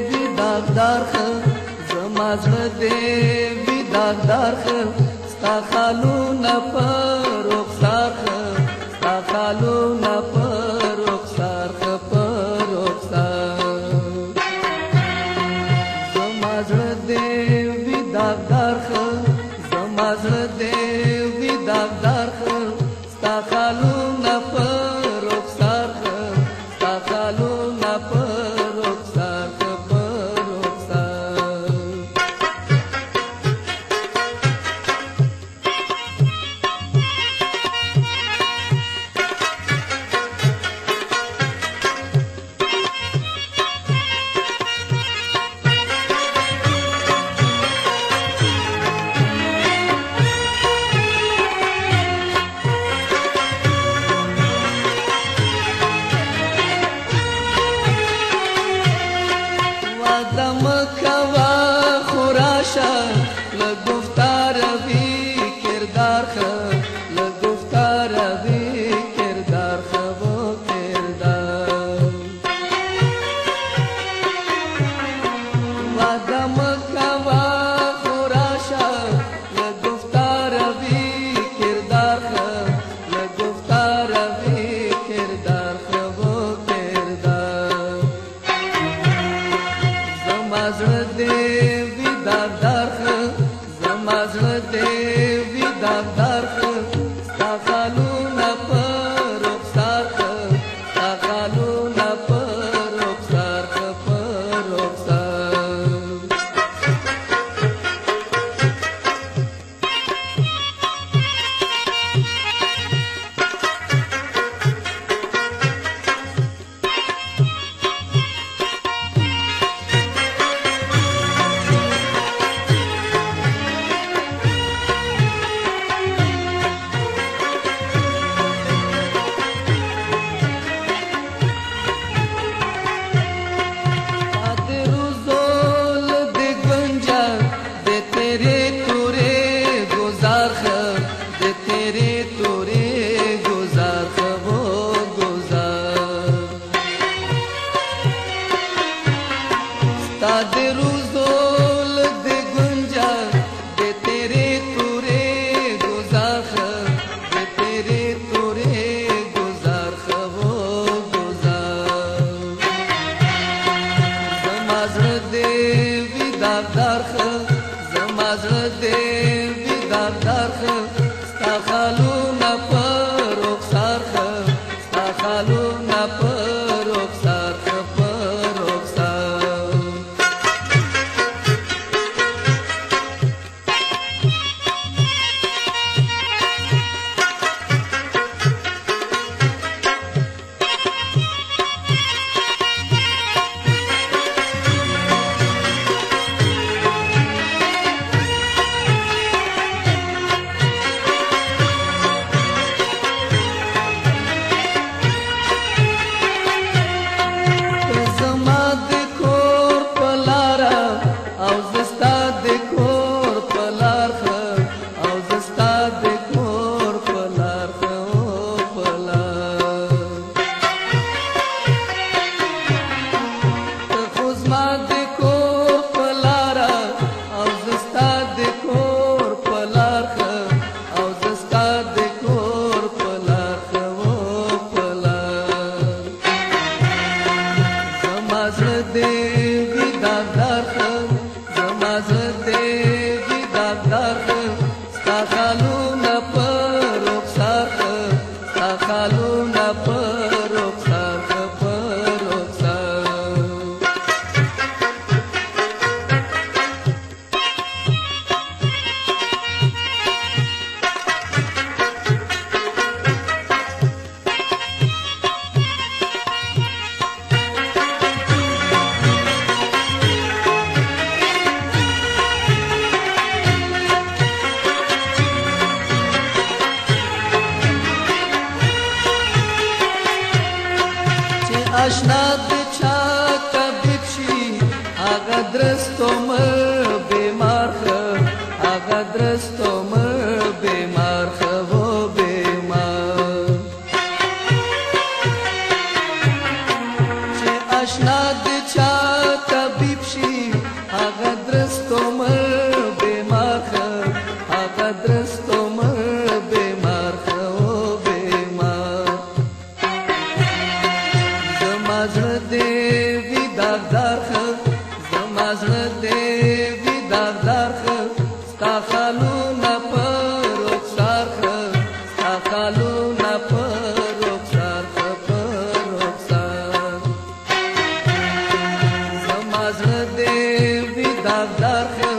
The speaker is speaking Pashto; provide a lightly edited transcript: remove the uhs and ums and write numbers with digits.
وی داغدار خه زما زړه دې وی داغدار خه ستا خالونه پر رخسار خه ستا خالونه پر رخسار خه پر رخسار زما زړه دې وی داغدار خه زما زړه دې وی داغدار خه ستا خالونه پر رخسار خه ستا خالونه پر رخسار خه پر رخسار دم کوا خوراشا لگفتار وی کردار خه لگفتار وی کردار خه و کردار و دم کوا خوراشا لگفتار وی کردار خه لگفتار وی کردار خه و کردار زما زړه دې وی داغدار خه زما زړه دې وی داغدار خه ستا خالونه پر رخسار خه ستا خالونه پر رخسار خه پر رخسار दे रोज़ोल दे गुंजा दे तेरे तुरे गुजार ख दे तेरे तुरे गुजार ख वो गुजार ज़माज़ दे विदागदार ख ज़माज़ दे विदागदार ख स्ता खालूना पर रुखसार ख स्ता खालूना पर रुखसार ख पर रुखसार आशना बिछा कभी छी आगा द्रस्तो मर बीमार ख आगा द्रस्तो मर बीमार ख वो बीमार आशना बिछा داغدار خو زما زړه دې وي داغدار خو ستا خالونه په رخسار خو ستا خالونه په رخسار خو په رخسار زما زړه دې وي داغدار خو